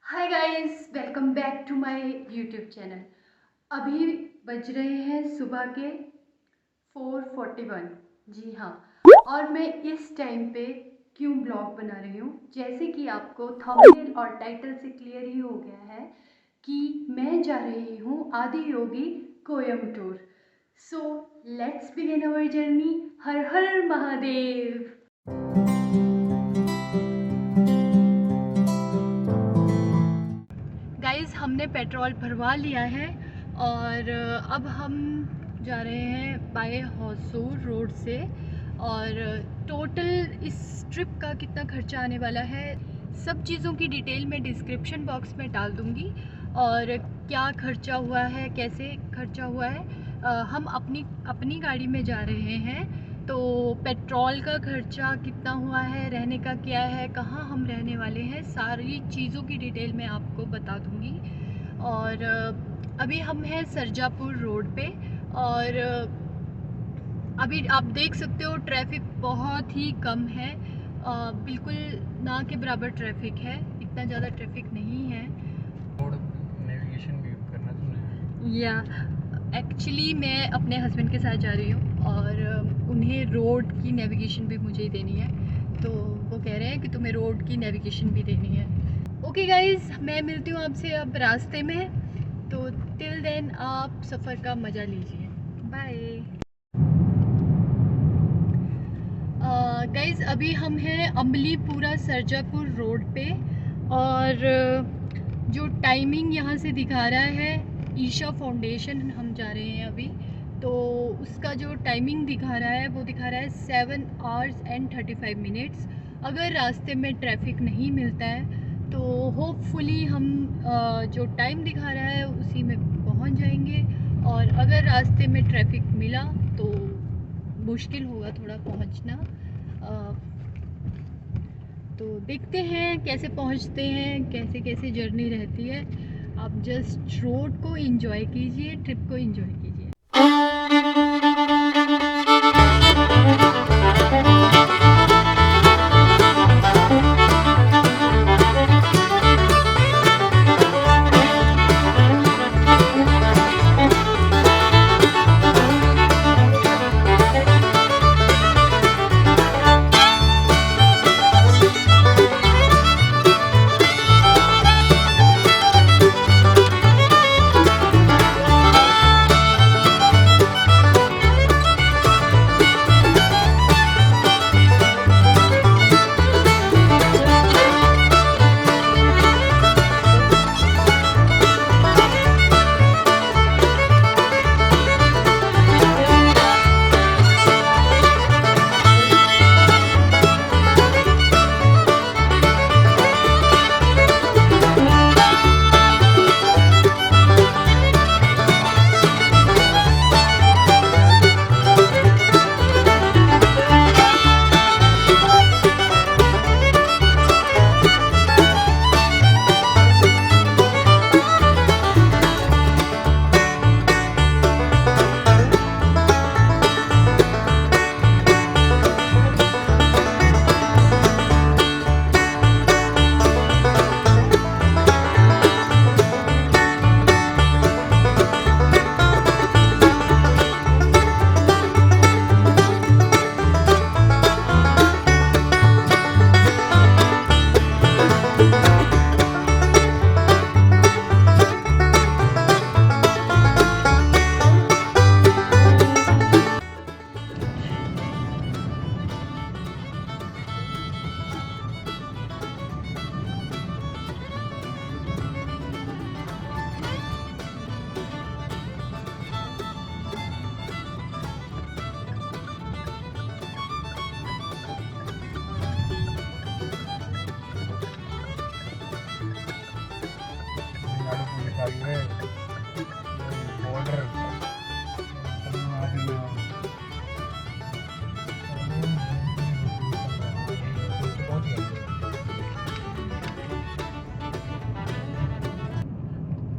Hi guys, welcome back to my YouTube channel. अभी बज रहे हैं सुबह के 4:41। जी हाँ, और मैं इस टाइम पे क्यों ब्लॉग बना रही हूँ, जैसे कि आपको थंबनेल और टाइटल से क्लियर ही हो गया है कि मैं जा रही हूँ Adi Yogi Coimbatore. So let's begin our journey. Har Har Mahadev. Guys, हमने पेट्रोल भरवा लिया है और अब हम जा रहे हैं बाय हौसूर रोड से। और टोटल इस ट्रिप का कितना खर्चा आने वाला है, सब चीज़ों की डिटेल मैं डिस्क्रिप्शन बॉक्स में डाल दूँगी। और क्या खर्चा हुआ है, कैसे खर्चा हुआ है, हम अपनी गाड़ी में जा रहे हैं तो पेट्रोल का खर्चा कितना हुआ है, रहने का क्या है, कहाँ हम रहने वाले हैं, सारी चीज़ों की डिटेल मैं आपको बता दूँगी। और अभी हम हैं सरजापुर रोड पे। और अभी आप देख सकते हो ट्रैफिक बहुत ही कम है, बिल्कुल ना के बराबर ट्रैफिक है, इतना ज़्यादा ट्रैफिक नहीं है। रोड नेविगेशन भी करना तुमने? या एक्चुअली मैं अपने हस्बैंड के साथ जा रही हूँ और उन्हें रोड की नेविगेशन भी मुझे ही देनी है, तो वो कह रहे हैं कि तुम्हें रोड की नेविगेशन भी देनी है। ओके गाइज, मैं मिलती हूँ आपसे अब रास्ते में, तो टिल देन आप सफ़र का मज़ा लीजिए। बाय गाइज, अभी हम हैं अम्बलीपुरा सरजापुर रोड पे। और जो टाइमिंग यहाँ से दिखा रहा है, ईशा फाउंडेशन हम जा रहे हैं अभी, तो उसका जो टाइमिंग दिखा रहा है वो दिखा रहा है 7 hours and 35 minutes। अगर रास्ते में ट्रैफिक नहीं मिलता है तो होपफुली हम जो टाइम दिखा रहा है उसी में पहुँच जाएंगे। और अगर रास्ते में ट्रैफिक मिला तो मुश्किल होगा थोड़ा पहुँचना। तो देखते हैं कैसे पहुंचते हैं, कैसे कैसे जर्नी रहती है। आप जस्ट रोड को एंजॉय कीजिए, ट्रिप को एंजॉय कीजिए।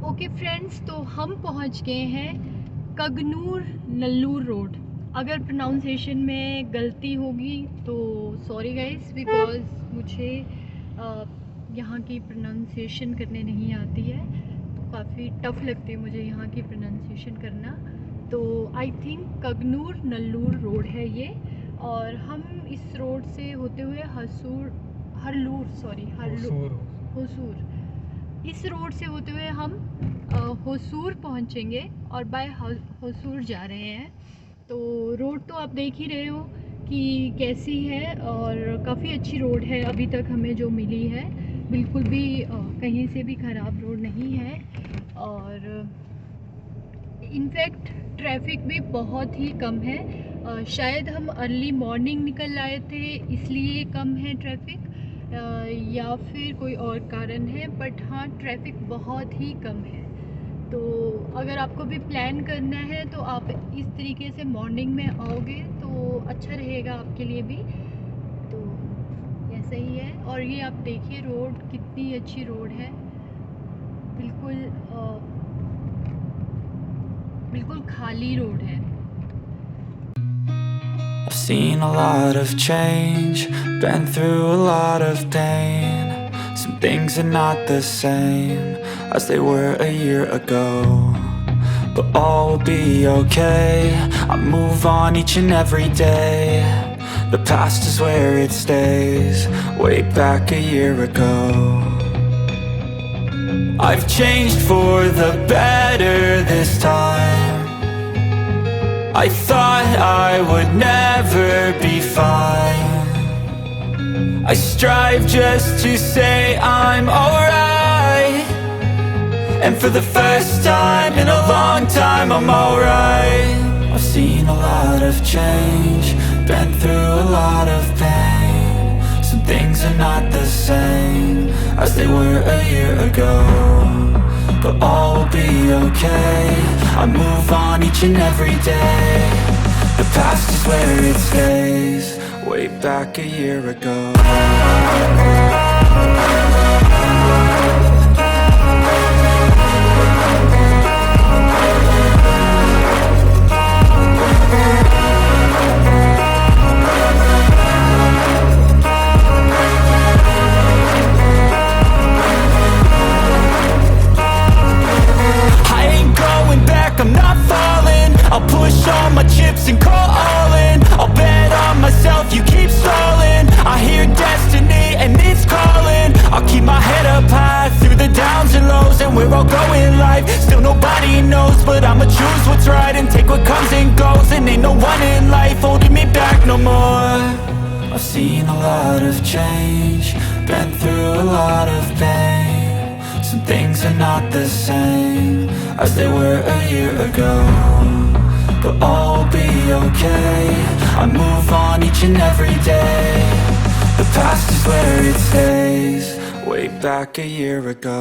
ओके फ्रेंड्स, तो हम पहुंच गए हैं कगनूर नल्लूर रोड। अगर प्रोनाउंसिएशन में गलती होगी तो सॉरी गाइस, बिकॉज मुझे यहाँ की प्रोनाउंसिएशन करने नहीं आती है, तो काफ़ी टफ लगती है मुझे यहाँ की प्रोनाउंसिएशन करना। तो आई थिंक कगनूर नल्लूर रोड है ये, और हम इस रोड से होते हुए होसूर, इस रोड से होते हुए हम होसूर पहुँचेंगे और बाय होसूर जा रहे हैं। तो रोड तो आप देख ही रहे हो कि कैसी है, और काफ़ी अच्छी रोड है अभी तक हमें जो मिली है, बिल्कुल भी कहीं से भी ख़राब रोड नहीं है। और इनफैक्ट ट्रैफिक भी बहुत ही कम है। शायद हम अर्ली मॉर्निंग निकल आए थे इसलिए कम है ट्रैफिक, या फिर कोई और कारण है, बट हाँ ट्रैफिक बहुत ही कम है। तो अगर आपको भी प्लान करना है तो आप इस तरीके से मॉर्निंग में आओगे तो अच्छा रहेगा आपके लिए भी। तो ऐसा ही है। और ये आप देखिए रोड कितनी अच्छी रोड है, बिल्कुल खाली रोड है। I've seen a lot of change, been through a lot of pain. Some things are not the same as they were a year ago, but all will be okay. I move on each and every day. The past is where it stays, way back a year ago. I've changed for the better this time. I thought I would never be fine. I strive just to say I'm alright, and for the first time in a long time I'm alright. I've seen a lot of change, been through a lot of pain. Some things are not the same as they were a year ago, but all will be okay. I move on each and every day. The past is where it stays, way back a year ago. I'm not falling, I'll push all my chips and call all in. I'll bet on myself, you keep stalling. I hear destiny and it's calling. I'll keep my head up high through the downs and lows, and we're all going life. Still nobody knows, but I'ma choose what's right and take what comes and goes. And ain't no one in life holding me back no more. I've seen a lot of change, been through a lot of pain. Some things are not the same as they were a year ago, but all will be okay. I move on each and every day. The past is where it stays, way back a year ago.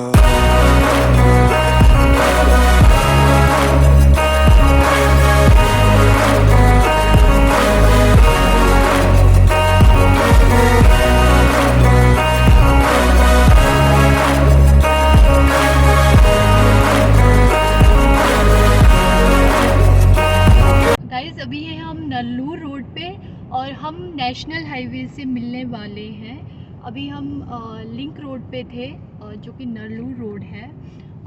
Guys अभी है हम Nallur road पे, और हम national highway से मिलने वाले हैं। अभी हम लिंक रोड पे थे, जो कि नल्लूर रोड है,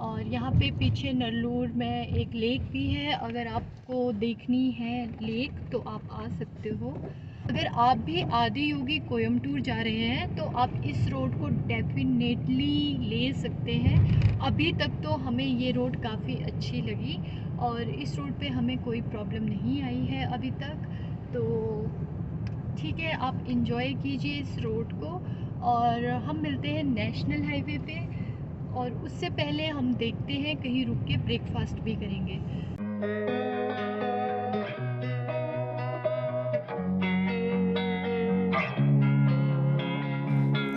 और यहाँ पे पीछे नल्लूर में एक लेक भी है। अगर आपको देखनी है लेक तो आप आ सकते हो। अगर आप भी आदि योगी कोयम्बटूर जा रहे हैं तो आप इस रोड को डेफिनेटली ले सकते हैं। अभी तक तो हमें ये रोड काफ़ी अच्छी लगी, और इस रोड पे हमें कोई प्रॉब्लम नहीं आई है अभी तक। तो ठीक है, आप इंजॉय कीजिए इस रोड को, और हम मिलते हैं नेशनल हाईवे पे। और उससे पहले हम देखते हैं कहीं रुक के ब्रेकफास्ट भी करेंगे।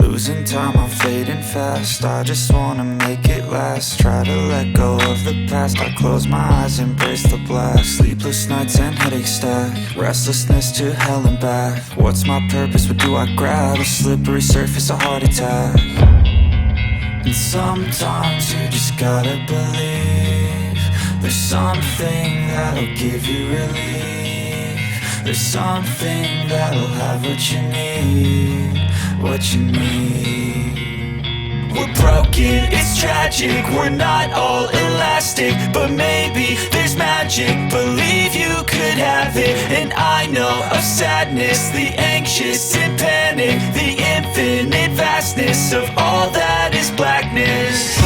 Losing time, I'm fading fast. I just wanna make it last. Try to let go of the past. I close my eyes, embrace the blast. Sleepless nights and headaches stack. Restlessness to hell and back. What's my purpose? What do I grab? A slippery surface, a heart attack. And sometimes you just gotta believe there's something that'll give you relief. There's something that'll have what you need, what you need. We're broken, it's tragic, we're not all elastic, but maybe there's magic. Believe you could have it. And I know of sadness, the anxious and panic, the infinite vastness of all that is blackness.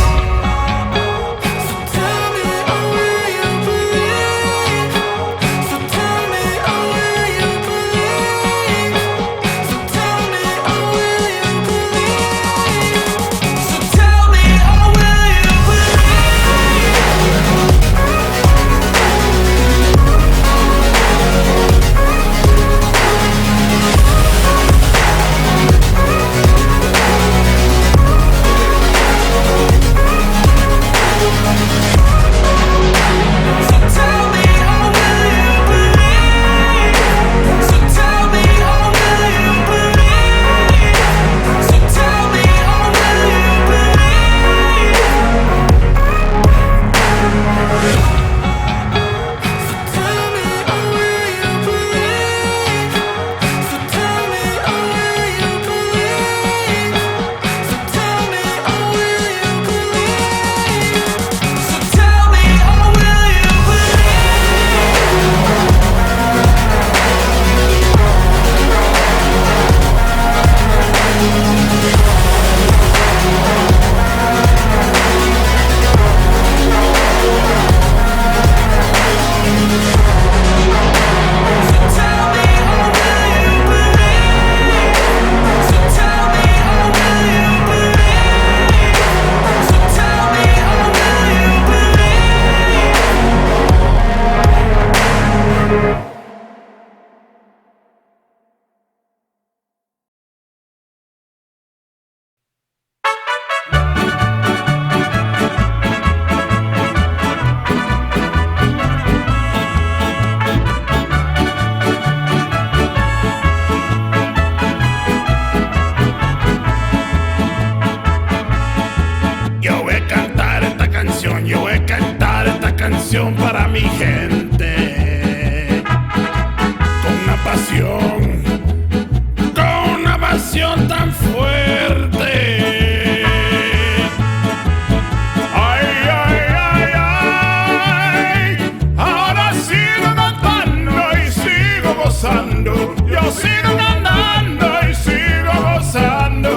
Para mi gente, con una pasión tan fuerte. Ay, ay, ay, ay, ahora sigo cantando y sigo gozando, yo sigo cantando y sigo gozando.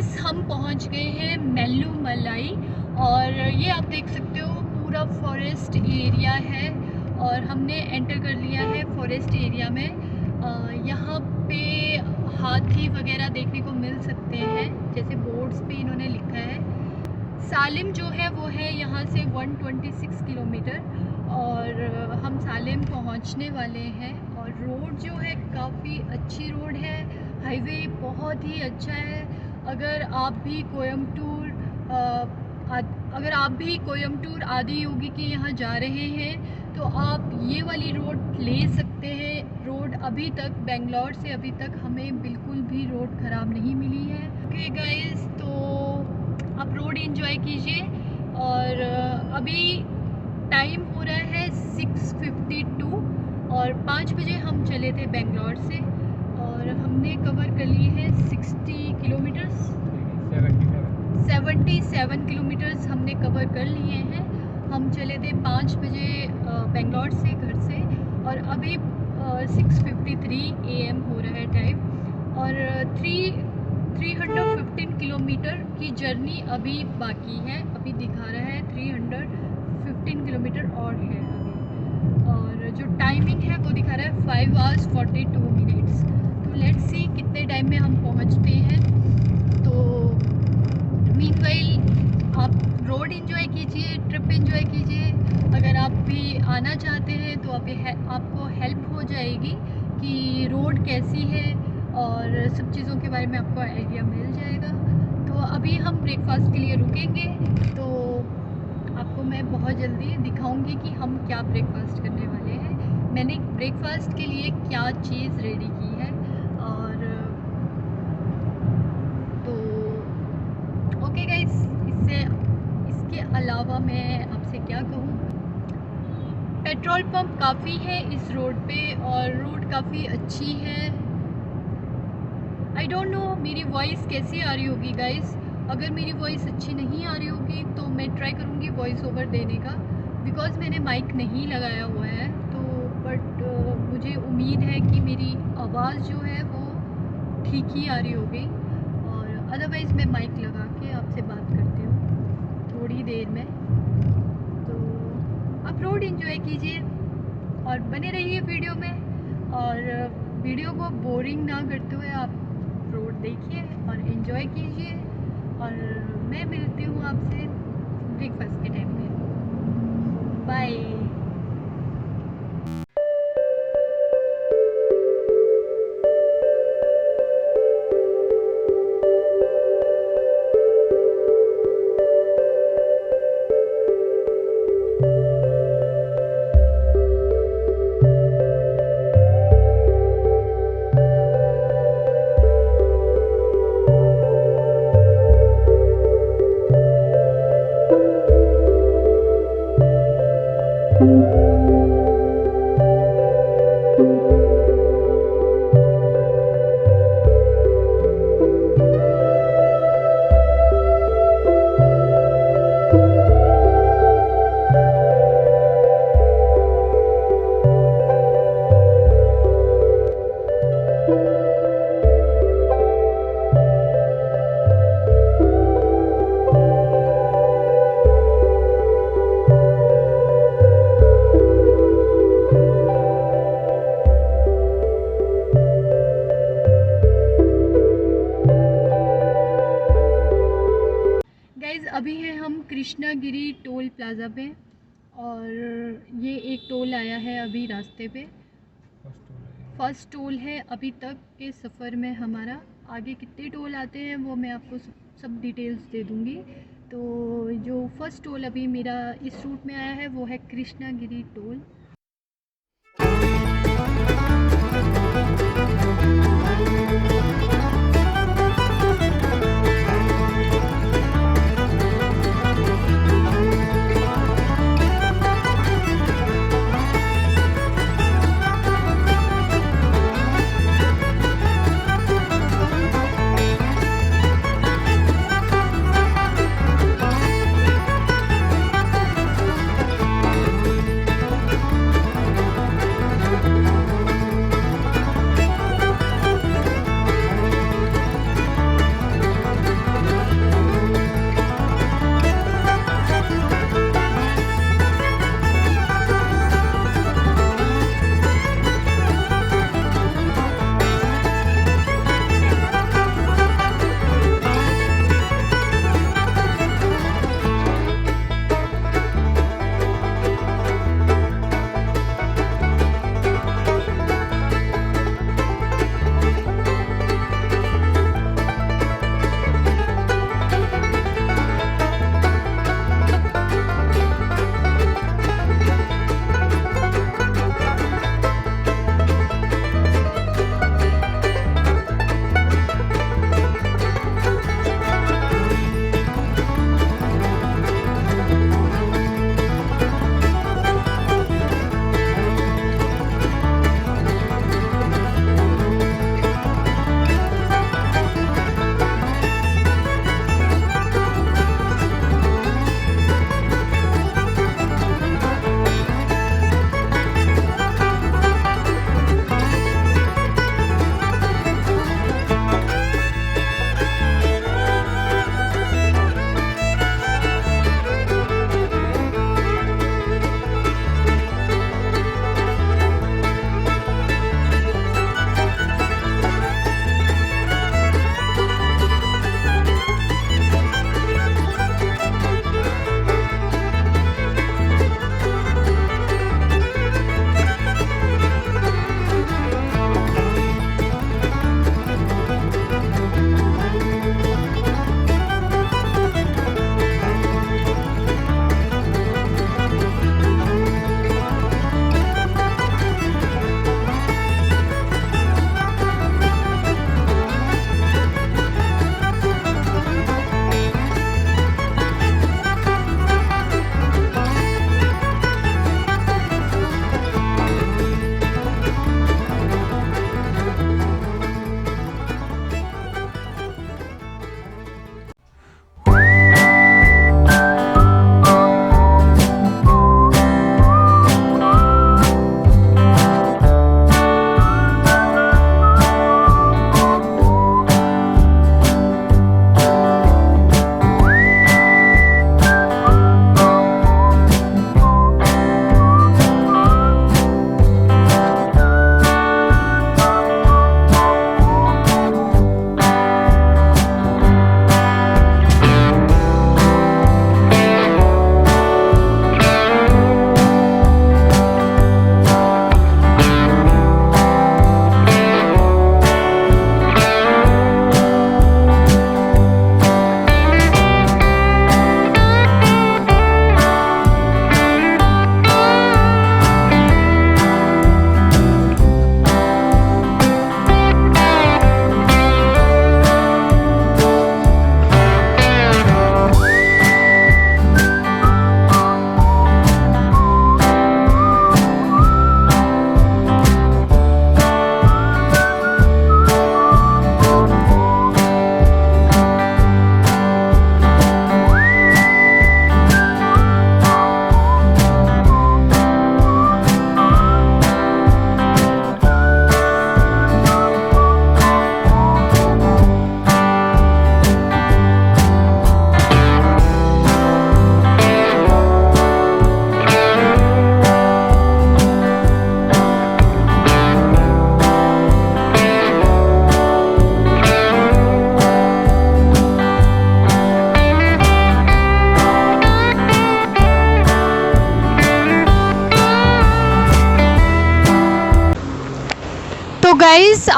Guys हम पहुंच गए हैं मेल्लू मलाई और ये आप देख सकते हो पूरा फॉरेस्ट एरिया है और हमने एंटर कर लिया है फॉरेस्ट एरिया में। यहाँ पे हाथी वगैरह देखने को मिल सकते हैं, जैसे बोर्ड्स पे इन्होंने लिखा है। सालिम जो है वो है यहाँ से 126 किलोमीटर और हम सालिम पहुँचने वाले हैं। और रोड जो है काफ़ी अच्छी रोड है, हाईवे बहुत ही अच्छा है। अगर आप भी कोयम्बटूर आदि योगी के यहाँ जा रहे हैं तो आप ये वाली रोड ले सकते हैं। रोड अभी तक बेंगलोर से अभी तक हमें बिल्कुल भी रोड ख़राब नहीं मिली है। ओके गाइस, तो आप रोड एंजॉय कीजिए। और अभी टाइम हो रहा है 6:52 और 5 बजे हम चले थे बेंगलोर से और हमने कवर कर लिए हैं 60 किलोमीटर्स, 77 किलोमीटर्स हमने कवर कर लिए हैं। हम चले थे 5 बजे बेंगलोर से घर से और अभी 6:53 AM हो रहा है टाइम और 315 किलोमीटर की जर्नी अभी बाकी है। अभी दिखा रहा है 315 किलोमीटर और है अभी, और जो टाइमिंग है वो दिखा रहा है 5 hours 42 minutes। तो लेट्स सी कितने टाइम में हम पहुंचते हैं। तो मीनवाइल आप रोड एंजॉय कीजिए, ट्रिप एंजॉय कीजिए। अगर आप भी आना चाहते हैं तो आपको हेल्प हो जाएगी कि रोड कैसी है और सब चीज़ों के बारे में आपको आइडिया मिल जाएगा। तो अभी हम ब्रेकफास्ट के लिए रुकेंगे, तो आपको मैं बहुत जल्दी दिखाऊंगी कि हम क्या ब्रेकफास्ट करने वाले हैं, मैंने ब्रेकफास्ट के लिए क्या चीज़ रेडी की है। और तो ओके गाइस, इसके अलावा मैं आपसे क्या कहूँ, पेट्रोल पंप काफ़ी है इस रोड पे और रोड काफ़ी अच्छी है। आई डोंट नो मेरी वॉइस कैसी आ रही होगी गाइस। अगर मेरी वॉइस अच्छी नहीं आ रही होगी तो मैं ट्राई करूँगी वॉइस ओवर देने का, बिकॉज़ मैंने माइक नहीं लगाया हुआ है। तो बट मुझे उम्मीद है कि मेरी आवाज़ जो है वो ठीक ही आ रही होगी। और अदरवाइज़ मैं माइक लगा के आपसे बात करती हूँ थोड़ी देर में। तो आप रोड एंजॉय कीजिए और बने रहिए वीडियो में, और वीडियो को बोरिंग ना करते हुए आप रोड देखिए और एंजॉय कीजिए। और मैं मिलती हूँ आपसे ब्रेकफास्ट के टाइम में। बाय। अभी हैं हम कृष्णागिरी टोल प्लाज़ा पे और ये एक टोल आया है अभी रास्ते पे, फर्स्ट टोल है अभी तक के सफ़र में हमारा। आगे कितने टोल आते हैं वो मैं आपको सब डिटेल्स दे दूँगी। तो जो फर्स्ट टोल अभी मेरा इस रूट में आया है वो है कृष्णागिरी टोल।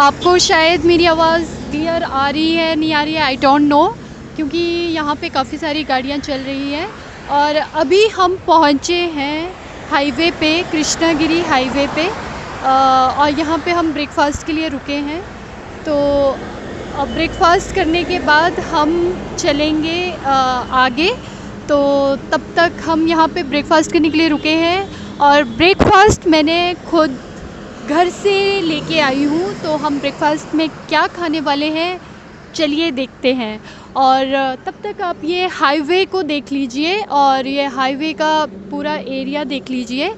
आपको शायद मेरी आवाज़ क्लियर आ रही है नहीं आ रही है, आई डोंट नो, क्योंकि यहाँ पे काफ़ी सारी गाड़ियाँ चल रही हैं। और अभी हम पहुँचे हैं हाईवे पे, कृष्णागिरी हाईवे पे, और यहाँ पे हम ब्रेकफास्ट के लिए रुके हैं। तो ब्रेकफास्ट करने के बाद हम चलेंगे आगे। तो तब तक हम यहाँ पे ब्रेकफास्ट करने के लिए रुके हैं, और ब्रेकफास्ट मैंने खुद घर से लेके आई हूँ। तो हम ब्रेकफास्ट में क्या खाने वाले हैं चलिए देखते हैं। और तब तक आप ये हाईवे को देख लीजिए, और ये हाईवे का पूरा एरिया देख लीजिए,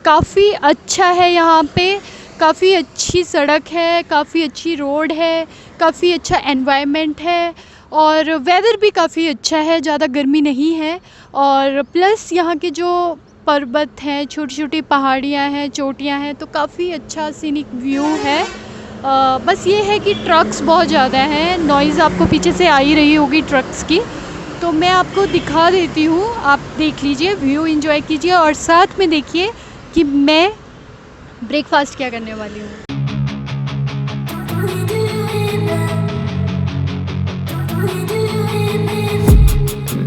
काफ़ी अच्छा है। यहाँ पे काफ़ी अच्छी सड़क है, काफ़ी अच्छी रोड है, काफ़ी अच्छा एनवायरनमेंट है, और वेदर भी काफ़ी अच्छा है, ज़्यादा गर्मी नहीं है। और प्लस यहाँ के जो पर्वत हैं, छोटी छोटी पहाड़ियाँ हैं, चोटियाँ हैं, तो काफ़ी अच्छा सीनिक व्यू है। बस ये है कि ट्रक्स बहुत ज़्यादा हैं, नॉइज़ आपको पीछे से आ ही रही होगी ट्रक्स की। तो मैं आपको दिखा देती हूँ, आप देख लीजिए, व्यू एंजॉय कीजिए, और साथ में देखिए कि मैं ब्रेकफास्ट क्या करने वाली हूँ।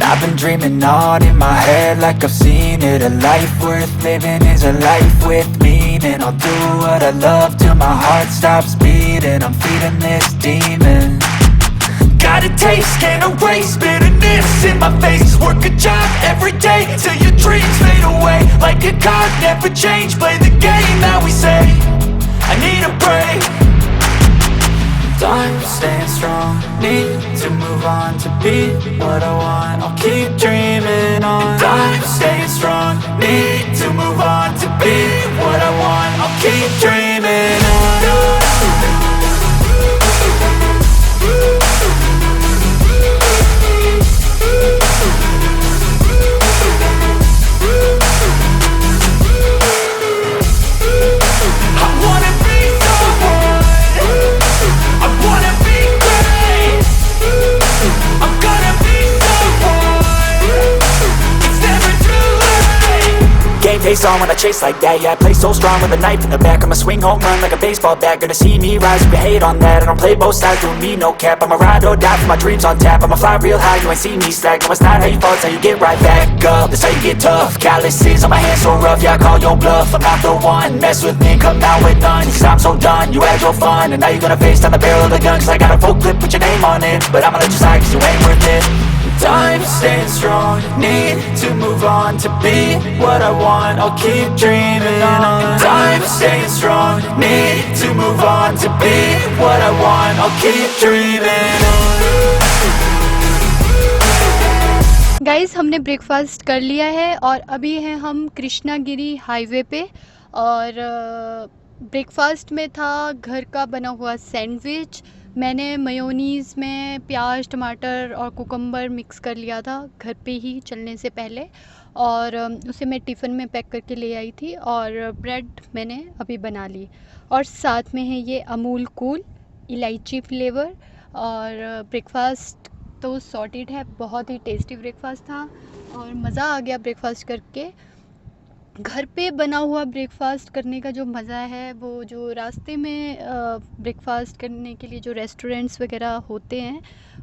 I've been dreaming on in my head like I've seen it. A life worth living is a life with meaning. I'll do what I love till my heart stops beating. I'm feeding this demon. Got a taste, can't erase bitterness in my face. Work a job every day till your dreams fade away. Like a card, never change, play the game that we say. I need a break. I'm staying strong, need to move on to be what I want. I'll keep dreaming on. I'm staying strong, need to move on to be what I want. I'll keep dreaming on. Face on when I chase like that. Yeah, I play so strong with a knife in the back. I'ma swing home run like a baseball bat. Gonna see me rise, you can hate on that. I don't play both sides, doing me no cap. I'ma ride or die for my dreams on tap. I'ma fly real high, you ain't see me slack. No, it's not how you fall, it's how you get right back up. That's how you get tough. Calluses on my hands so rough, yeah, I call your bluff. I'm not the one, mess with me, come out with none. Cause I'm so done, you had your fun, and now you're gonna face down the barrel of the gun. Cause I got a full clip, put your name on it. But I'ma let you slide cause you ain't worth it. I'm staying strong, need to move on to be what I want. I'll keep dreaming on. I'm staying strong, need to move on to be what I want. I'll keep dreaming on. Guys, हमने breakfast कर लिया है और अभी हैं हम Krishnagiri highway पे। और ब्रेकफास्ट में था घर का बना हुआ सैंडविच। मैंने मेयोनीज़ में प्याज, टमाटर और कुकम्बर मिक्स कर लिया था घर पे ही चलने से पहले, और उसे मैं टिफ़िन में पैक करके ले आई थी। और ब्रेड मैंने अभी बना ली, और साथ में है ये अमूल कूल इलायची फ्लेवर। और ब्रेकफास्ट तो सॉर्टेड है, बहुत ही टेस्टी ब्रेकफास्ट था और मज़ा आ गया ब्रेकफास्ट करके। घर पे बना हुआ ब्रेकफास्ट करने का जो मज़ा है, वो जो रास्ते में ब्रेकफास्ट करने के लिए जो रेस्टोरेंट्स वगैरह होते हैं,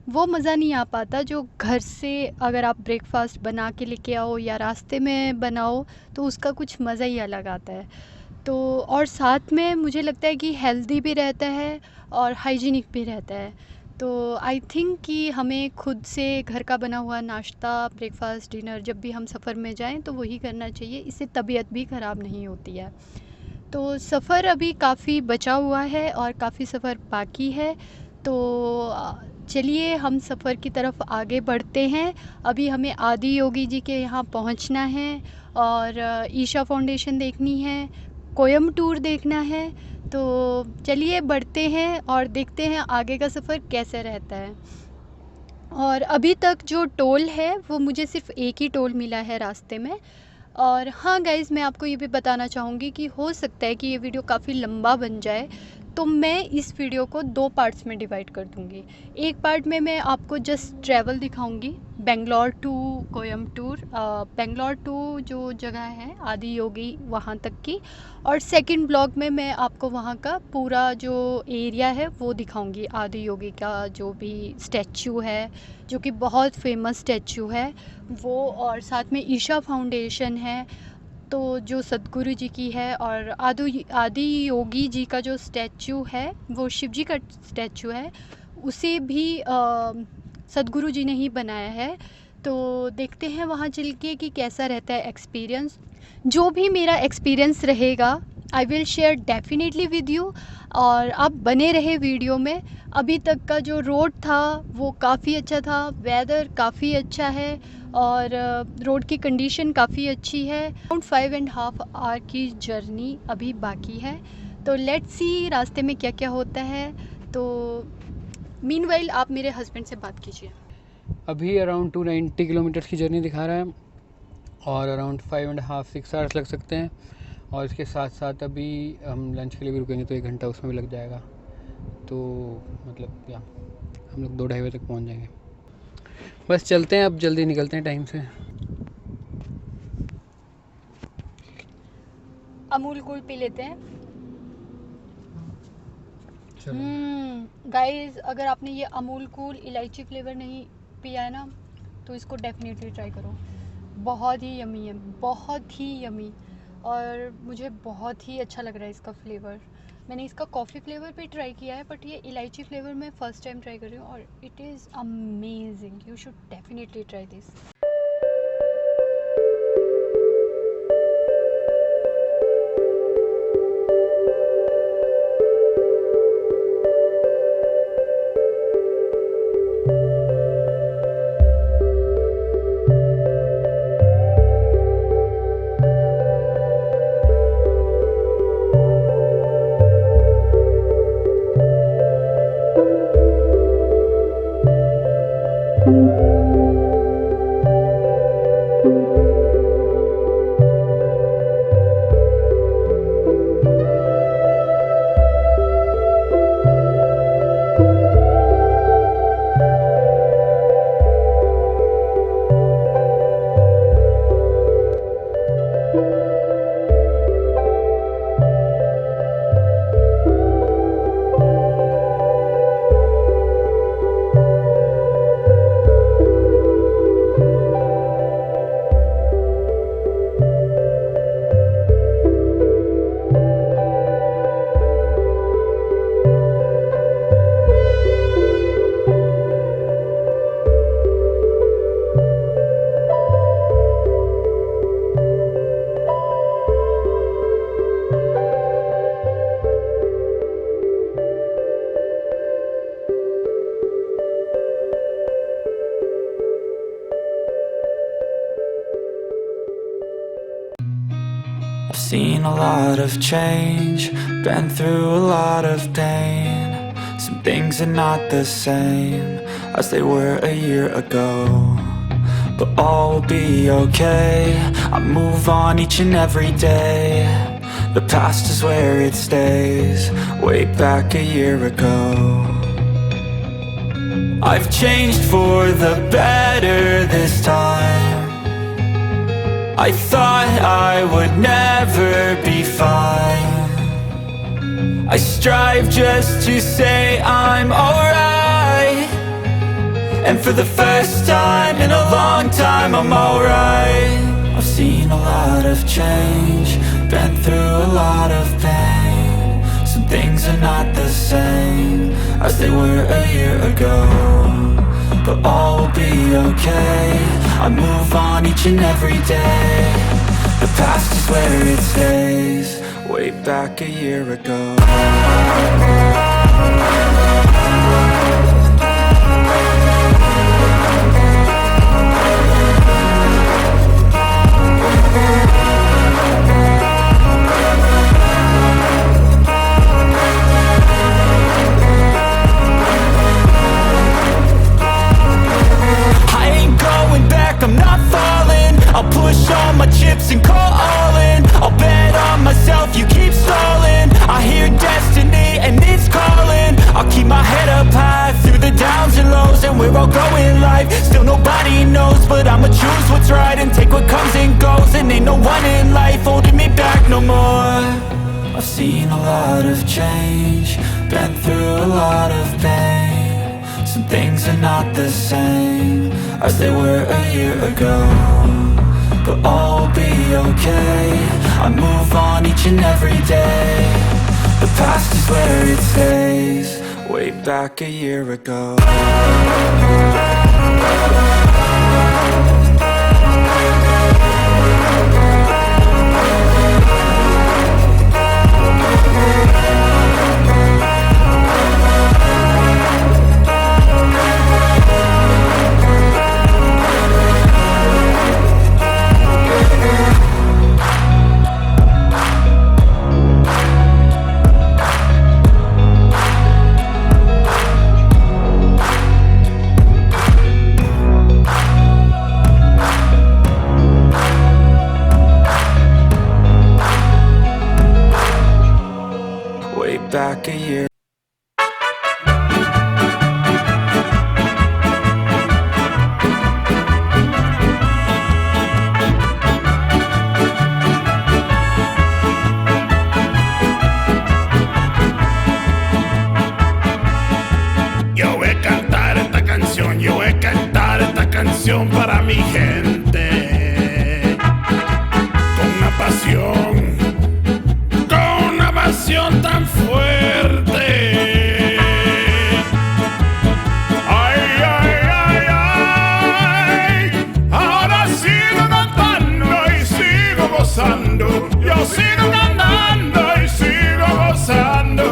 वो मज़ा नहीं आ पाता जो घर से अगर आप ब्रेकफास्ट बना के लेके आओ या रास्ते में बनाओ, तो उसका कुछ मज़ा ही अलग आता है। तो और साथ में मुझे लगता है कि हेल्दी भी रहता है और हाइजीनिक भी रहता है। तो आई थिंक कि हमें खुद से घर का बना हुआ नाश्ता, ब्रेकफास्ट, डिनर जब भी हम सफ़र में जाएं तो वही करना चाहिए, इससे तबीयत भी ख़राब नहीं होती है। तो सफ़र अभी काफ़ी बचा हुआ है और काफ़ी सफ़र बाकी है, तो चलिए हम सफ़र की तरफ आगे बढ़ते हैं। अभी हमें आदि योगी जी के यहाँ पहुँचना है और ईशा फाउंडेशन देखनी है, कोयम्बटूर देखना है। तो चलिए बढ़ते हैं और देखते हैं आगे का सफ़र कैसे रहता है। और अभी तक जो टोल है वो मुझे सिर्फ़ एक ही टोल मिला है रास्ते में। और हाँ गाइज़, मैं आपको ये भी बताना चाहूँगी कि हो सकता है कि ये वीडियो काफ़ी लंबा बन जाए, तो मैं इस वीडियो को 2 पार्ट्स में डिवाइड कर दूँगी। एक पार्ट में मैं आपको जस्ट ट्रैवल दिखाऊँगी, बेंगलोर टू कोयम्बटूर, बेंगलोर टू जो जगह है आदि योगी वहाँ तक की, और सेकंड ब्लॉग में मैं आपको वहाँ का पूरा जो एरिया है वो दिखाऊँगी। आदि योगी का जो भी स्टैचू है, जो कि बहुत फेमस स्टैचू है वो, और साथ में ईशा फाउंडेशन है तो जो सद्गुरु जी की है, और आदि योगी जी का जो स्टैचू है वो शिव जी का स्टैचू है, उसे भी सद्गुरु जी ने ही बनाया है। तो देखते हैं वहाँ चल के कि कैसा रहता है एक्सपीरियंस। जो भी मेरा एक्सपीरियंस रहेगा I will share definitely with you, और आप बने रहे वीडियो में। अभी तक का जो रोड था वो काफ़ी अच्छा था, वेदर काफ़ी अच्छा है और रोड की कंडीशन काफ़ी अच्छी है। अराउंड 5.5 आवर की जर्नी अभी बाकी है, तो लेट्स सी रास्ते में क्या क्या होता है। तो मीनवाइल आप मेरे हस्बैंड से बात कीजिए। अभी अराउंड 290 किलोमीटर्स की जर्नी दिखा रहा है और अराउंड 5.5-6 आवर्स लग सकते हैं, और इसके साथ साथ अभी हम लंच के लिए भी रुकेंगे तो 1 घंटा उसमें भी लग जाएगा। तो मतलब या हम लोग 2-2:30 बजे तक पहुंच जाएंगे। बस चलते हैं, अब जल्दी निकलते हैं टाइम से। अमूल कूल पी लेते हैं। गाइस, अगर आपने ये अमूल कूल इलायची फ्लेवर नहीं पिया है ना तो इसको डेफिनेटली ट्राई करो। बहुत ही यमी है, बहुत ही यमी, और मुझे बहुत ही अच्छा लग रहा है इसका फ्लेवर। मैंने इसका कॉफ़ी फ्लेवर भी ट्राई किया है, बट ये इलायची फ्लेवर मैं फ़र्स्ट टाइम ट्राई कर रही हूँ और it is amazing. You should definitely try this. I've seen a lot of change, been through a lot of pain. Some things are not the same as they were a year ago, but all will be okay. I move on each and every day. The past is where it stays, way back a year ago. I've changed for the better this time. I thought I would never be fine. I strive just to say I'm alright, and for the first time in a long time I'm alright. I've seen a lot of change, been through a lot of pain. Some things are not the same as they were a year ago, but all will be okay. I move on each and every day. The past is where it stays, way back a year ago. I'm not falling, I'll push all my chips and call all in. I'll bet on myself, you keep stalling. I hear destiny and I'll go in life. Still nobody knows, but I'ma choose what's right and take what comes and goes. And ain't no one in life holding me back no more. I've seen a lot of change, been through a lot of pain. Some things are not the same as they were a year ago, but all will be okay. I move on each and every day. The past is where it stays, way back a year ago. Back a year. Yo voy a cantar esta canción, yo voy a cantar esta canción para mi gente, con una pasión tan fuerte. Ay, ay, ay, ay, ahora sigo cantando y sigo gozando. Yo sigo cantando y sigo gozando.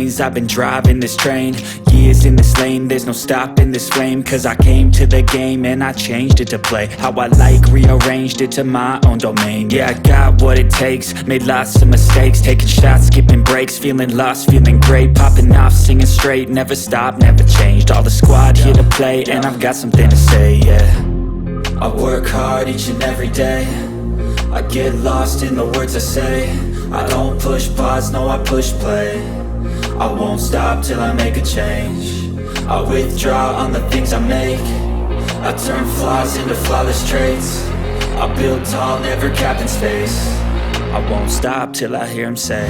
days I've been driving this train, years in this lane, there's no stopping this flame. Cause I came to the game and I changed it to play how I like, rearranged it to my own domain. Yeah, I got what it takes, made lots of mistakes, taking shots, skipping breaks, feeling lost, feeling great, popping off, singing straight, never stopped, never changed. All the squad here to play and I've got something to say, yeah. I work hard each and every day, I get lost in the words I say. I don't push pause, no I push play. I won't stop till I make a change. I withdraw on the things I make. I turn flaws into flawless traits. I build tall, never capped in space. I won't stop till I hear him say,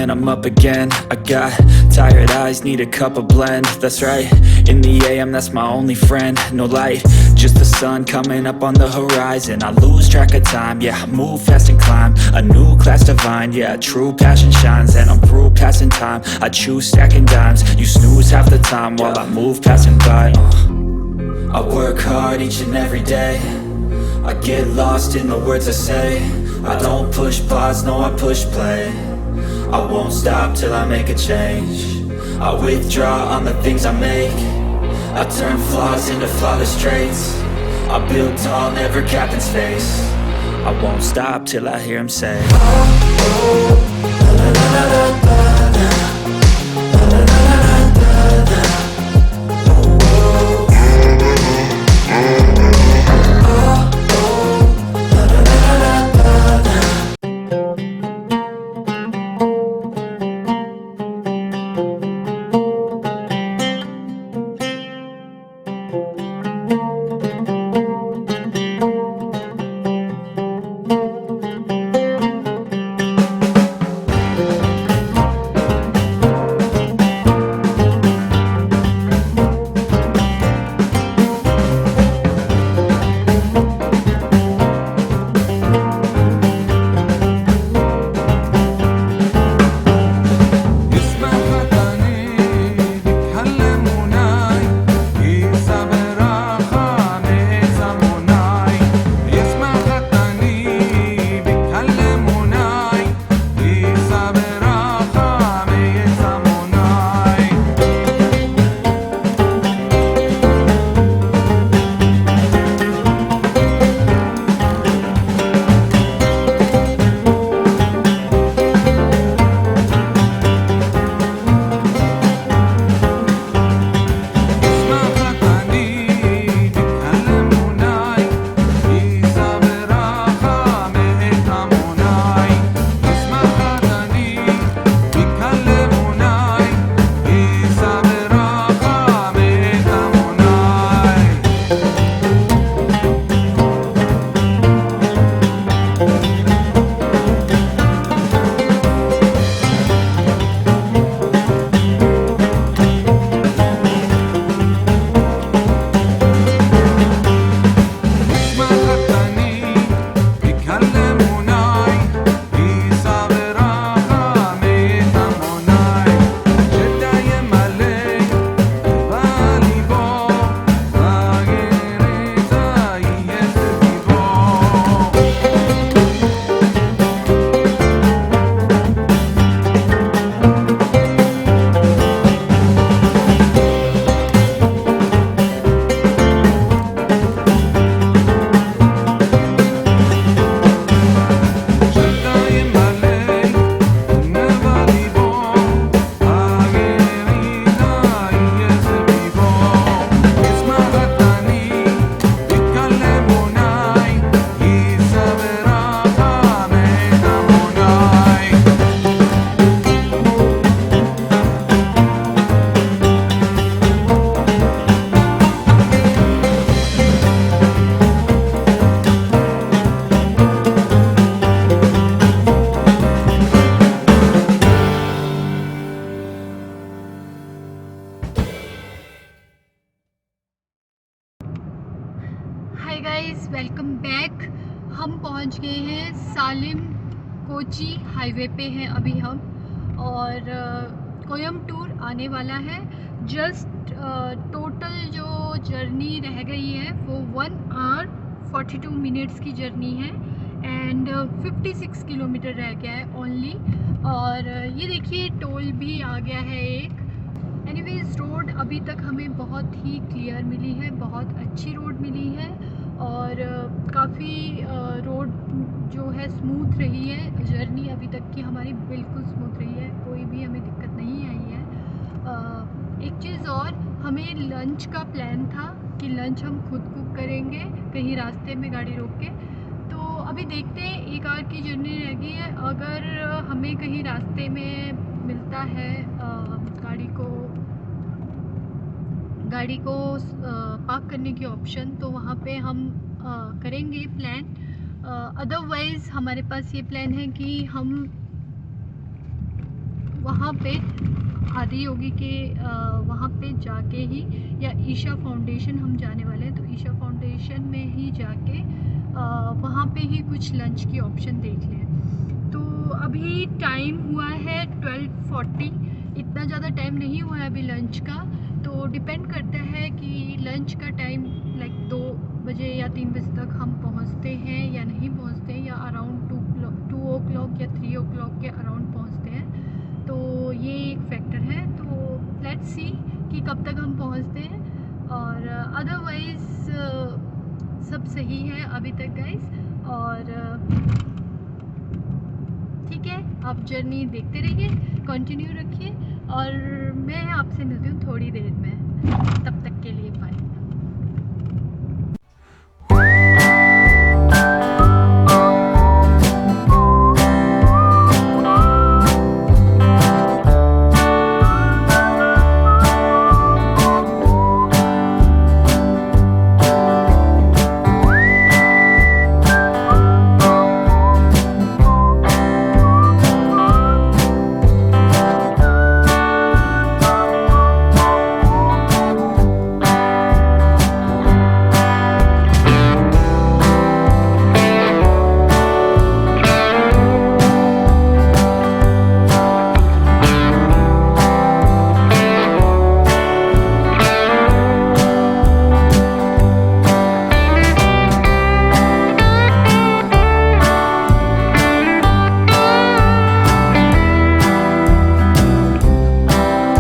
and I'm up again. I got tired eyes, need a cup of blend. That's right, in the AM, that's my only friend. No light, just the sun coming up on the horizon. I lose track of time, yeah, I move fast and climb a new class divine, yeah, true passion shines. And I'm through passing time, I choose stacking dimes. You snooze half the time while I move passing by. I work hard each and every day, I get lost in the words I say. I don't push pause, no I push play. I won't stop till I make a change. I withdraw on the things I make. I turn flaws into flawless traits. I build tall, never capped in space. I won't stop till I hear him say, guys, welcome back. हम पहुंच गए हैं सालिम Kochi highway पे हैं अभी हम, और कोयम्बटूर आने वाला है। जस्ट टोटल जो जर्नी रह गई है वो 1 आवर 42 मिनट्स की जर्नी है एंड 56 किलोमीटर रह गया है ओनली। और ये देखिए टोल भी आ गया है एक। एनीवेज रोड अभी तक हमें बहुत ही क्लियर मिली है, बहुत अच्छी रोड मिली है और काफ़ी रोड जो है स्मूथ रही है। जर्नी अभी तक की हमारी बिल्कुल स्मूथ रही है, कोई भी हमें दिक्कत नहीं आई है। एक चीज़ और, हमें लंच का प्लान था कि लंच हम खुद कुक करेंगे कहीं रास्ते में गाड़ी रोक के। तो अभी देखते हैं, 1 आवर की जर्नी रह गई है। अगर हमें कहीं रास्ते में मिलता है गाड़ी को पार्क करने की ऑप्शन, तो वहाँ पे हम करेंगे प्लान। अदरवाइज़ हमारे पास ये प्लान है कि हम वहाँ पे आदि योगी के वहाँ पे जाके ही, या ईशा फाउंडेशन हम जाने वाले हैं, तो ईशा फाउंडेशन में ही जाके वहाँ पे ही कुछ लंच की ऑप्शन देख लें। तो अभी टाइम हुआ है 12:40, इतना ज़्यादा टाइम नहीं हुआ है अभी लंच का। तो डिपेंड करता है कि लंच का टाइम लाइक 2 बजे या 3 बजे तक हम पहुंचते हैं या नहीं पहुंचते हैं, या अराउंड 2 o'clock या 3 o'clock के अराउंड पहुंचते हैं। तो ये एक फैक्टर है। तो लेट्स सी कि कब तक हम पहुंचते हैं, और अदरवाइज़ सब सही है अभी तक गाइस। और ठीक है, आप जर्नी देखते रहिए, कंटिन्यू रखिए, और मैं आपसे मिलती हूँ थोड़ी देर में। तब तक के लिए बाय।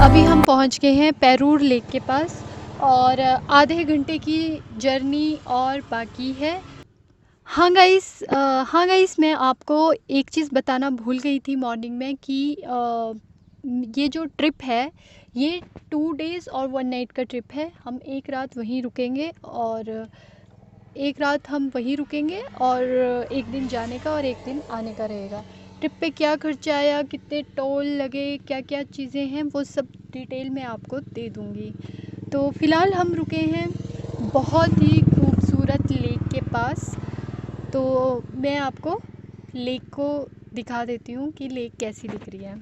अभी हम पहुंच गए हैं पैरूर लेक के पास, और आधे घंटे की जर्नी और बाकी है। हाँ गाइस, मैं आपको एक चीज़ बताना भूल गई थी मॉर्निंग में कि ये जो ट्रिप है ये 2 days और 1 night का ट्रिप है। हम एक रात वहीं रुकेंगे, और एक दिन जाने का और एक दिन आने का रहेगा। ट्रिप पे क्या खर्चा आया, कितने टोल लगे, क्या क्या चीज़ें हैं, वो सब डिटेल में आपको दे दूँगी। तो फ़िलहाल हम रुके हैं बहुत ही खूबसूरत लेक के पास। तो मैं आपको लेक को दिखा देती हूँ कि लेक कैसी दिख रही है।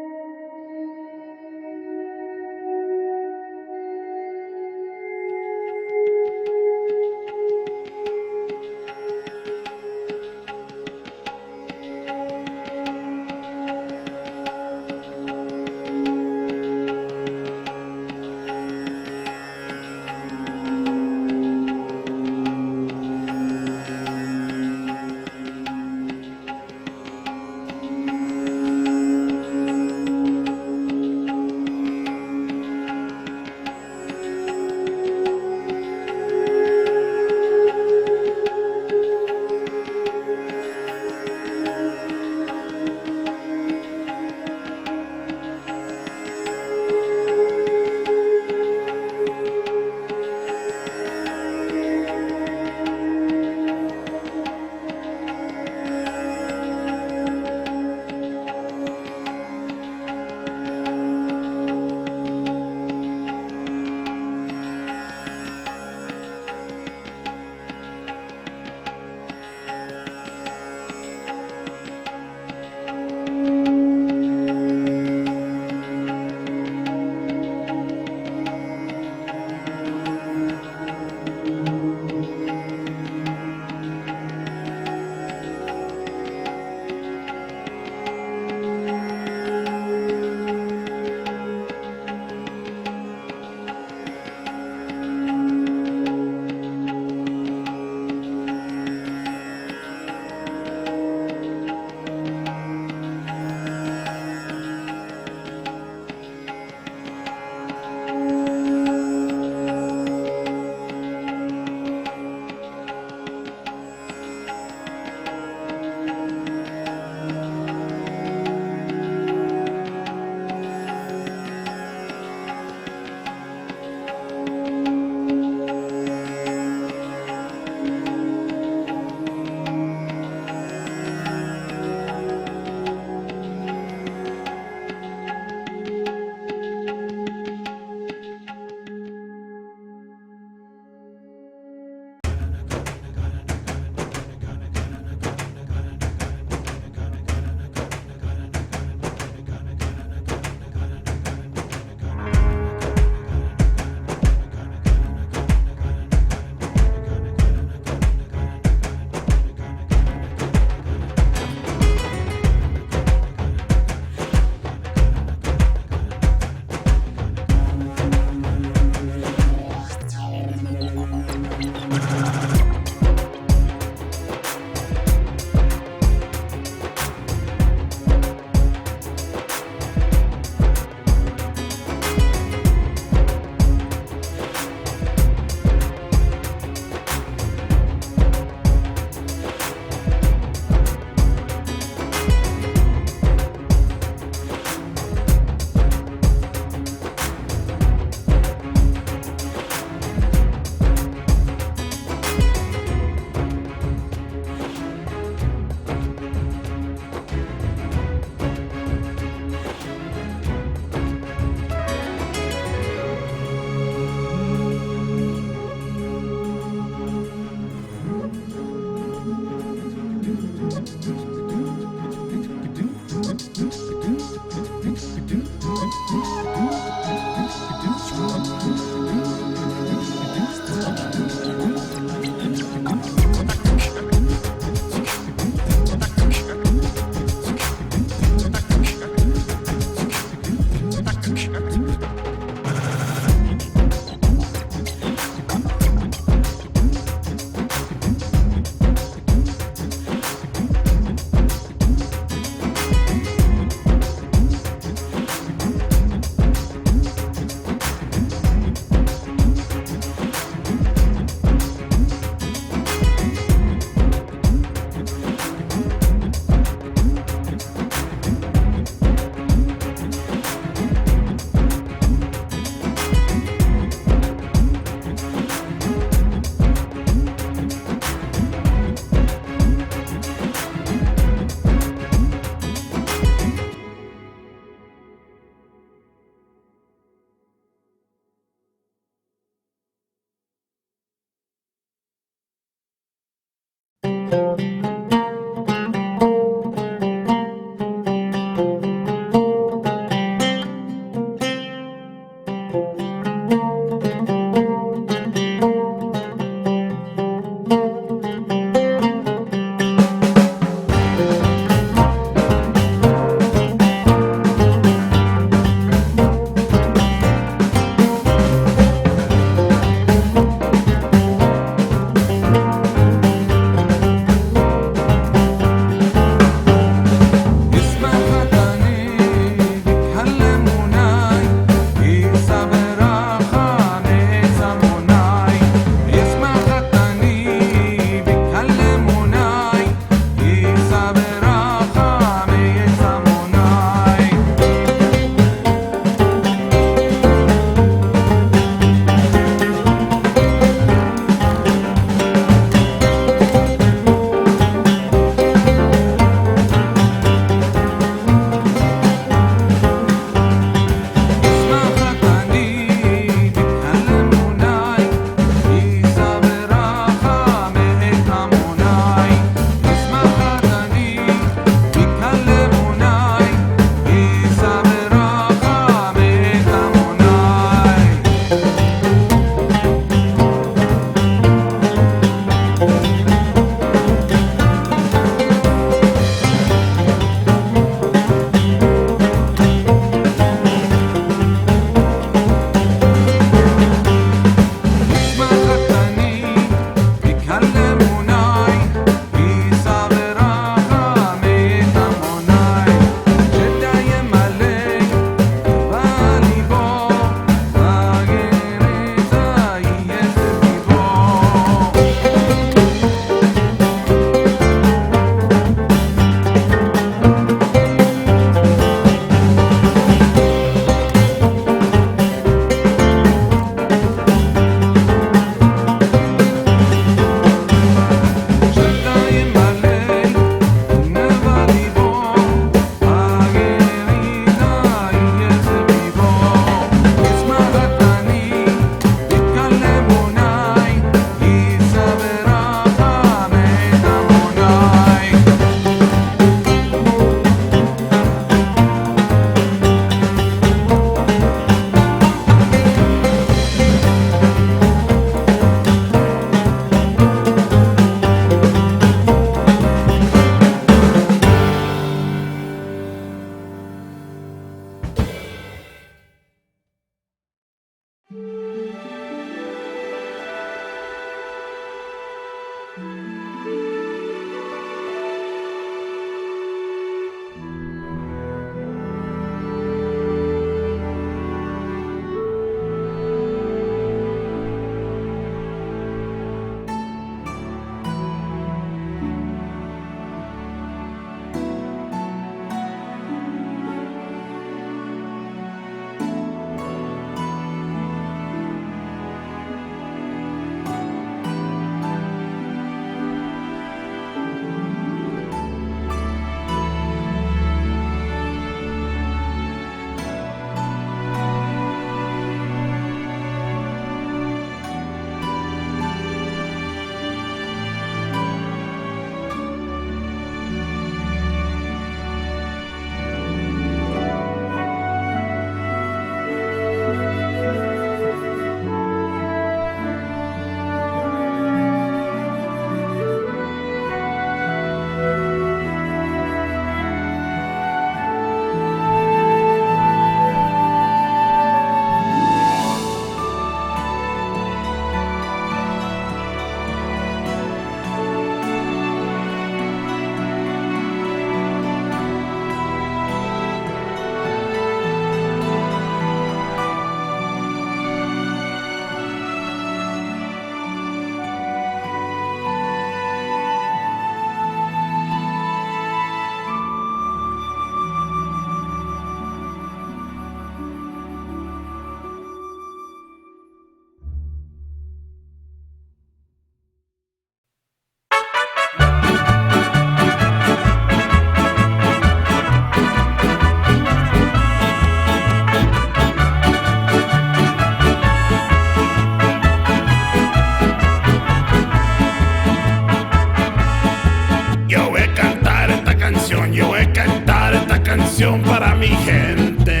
canción para mi gente.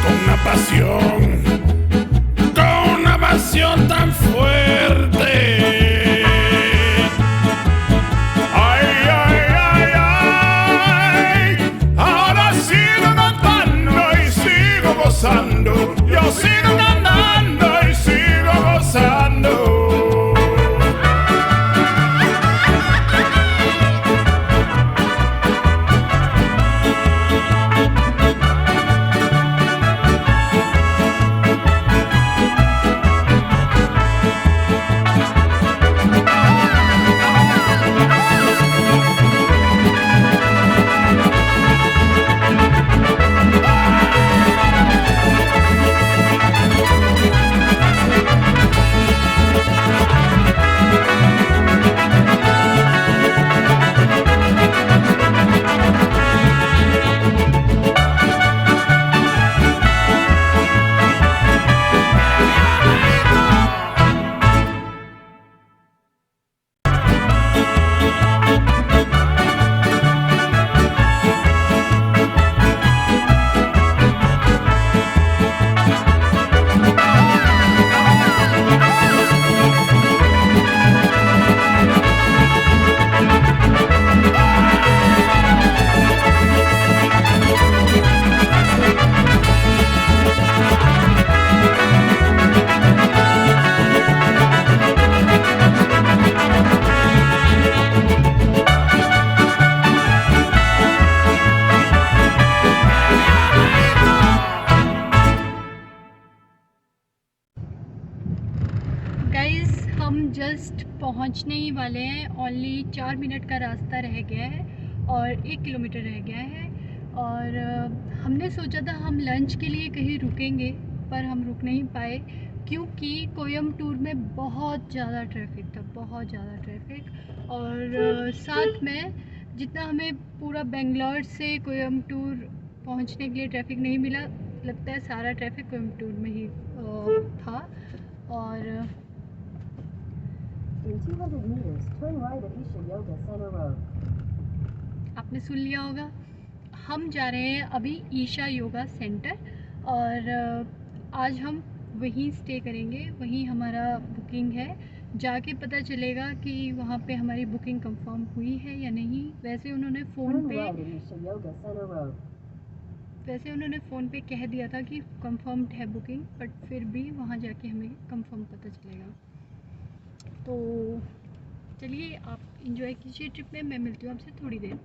Con una pasión tan fuerte. Ay, ay, ay, ay. Ahora sigo cantando y sigo gozando. Yo sigo cantando y sigo gozando. Guys हम जस्ट पहुंचने ही वाले हैं। ओनली 4 मिनट का रास्ता रह गया है और 1 किलोमीटर रह गया है। और हमने सोचा था हम लंच के लिए कहीं रुकेंगे, पर हम रुक नहीं पाए क्योंकि कोयम्बटूर में बहुत ज़्यादा ट्रैफिक था, बहुत ज़्यादा ट्रैफिक। और साथ में जितना हमें पूरा बेंगलोर से कोयम्बटूर पहुंचने के लिए ट्रैफिक नहीं मिला, लगता है सारा ट्रैफिक कोयम्बटूर में ही था। और In 200 meters, turn right at Isha Yoga Center Road. आपने सुन लिया होगा, हम जा रहे हैं अभी ईशा योगा सेंटर और आज हम वहीं स्टे करेंगे, वहीं हमारा बुकिंग है। जाके पता चलेगा कि वहाँ पे हमारी बुकिंग कंफर्म हुई है या नहीं। वैसे उन्होंने फ़ोन पे कह दिया था कि कंफर्म्ड है बुकिंग, बट फिर भी वहाँ जाके हमें कंफर्म पता चलेगा। तो चलिए आप इंजॉय कीजिए ट्रिप में, मैं मिलती हूँ आपसे थोड़ी देर।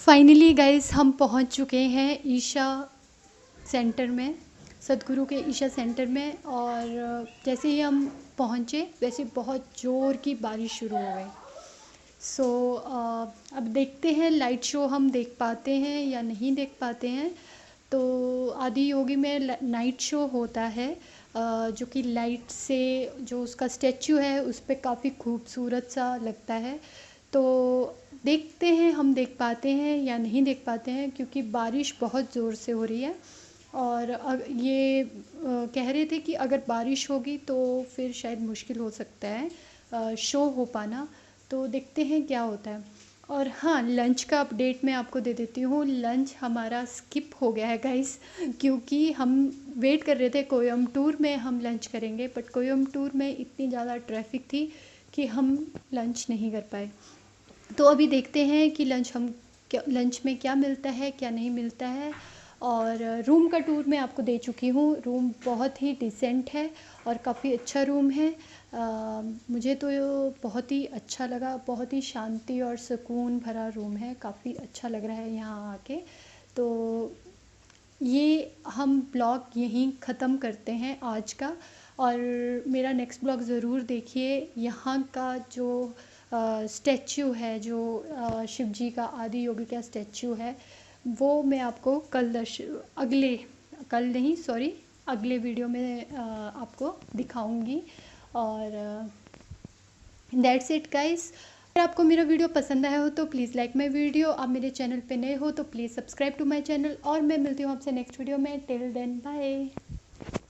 फाइनली गाइस हम पहुंच चुके हैं ईशा सेंटर में, सदगुरु के ईशा सेंटर में। और जैसे ही हम पहुंचे वैसे बहुत ज़ोर की बारिश शुरू हो गई। सो अब देखते हैं लाइट शो हम देख पाते हैं या नहीं देख पाते हैं। तो आदि योगी में नाइट शो होता है, जो कि लाइट से जो उसका स्टैचू है उस पर काफ़ी खूबसूरत सा लगता है। तो देखते हैं हम देख पाते हैं या नहीं देख पाते हैं, क्योंकि बारिश बहुत ज़ोर से हो रही है। और ये कह रहे थे कि अगर बारिश होगी तो फिर शायद मुश्किल हो सकता है शो हो पाना। तो देखते हैं क्या होता है। और हाँ, लंच का अपडेट मैं आपको दे देती हूँ। लंच हमारा स्किप हो गया है गाइस, क्योंकि हम वेट कर रहे थे कोयम्बटूर में हम लंच करेंगे, बट कोयम्बटूर में इतनी ज़्यादा ट्रैफिक थी कि हम लंच नहीं कर पाए। तो अभी देखते हैं कि लंच में क्या मिलता है क्या नहीं मिलता है। और रूम का टूर मैं आपको दे चुकी हूँ। रूम बहुत ही डिसेंट है और काफ़ी अच्छा रूम है। मुझे तो बहुत ही अच्छा लगा, बहुत ही शांति और सुकून भरा रूम है, काफ़ी अच्छा लग रहा है यहाँ आके। तो ये हम ब्लॉग यहीं ख़त्म करते हैं आज का। और मेरा नेक्स्ट ब्लॉग ज़रूर देखिए। यहाँ का जो स्टैचू है, जो शिव जी का आदि योगी का स्टैचू है, वो मैं आपको अगले वीडियो में आपको दिखाऊंगी। और दैट्स इट गाइस। अगर आपको मेरा वीडियो पसंद आया हो तो प्लीज़ लाइक माई वीडियो। आप मेरे चैनल पे नए हो तो please subscribe to my channel. और मैं मिलती हूँ आपसे नेक्स्ट वीडियो में। Till then bye.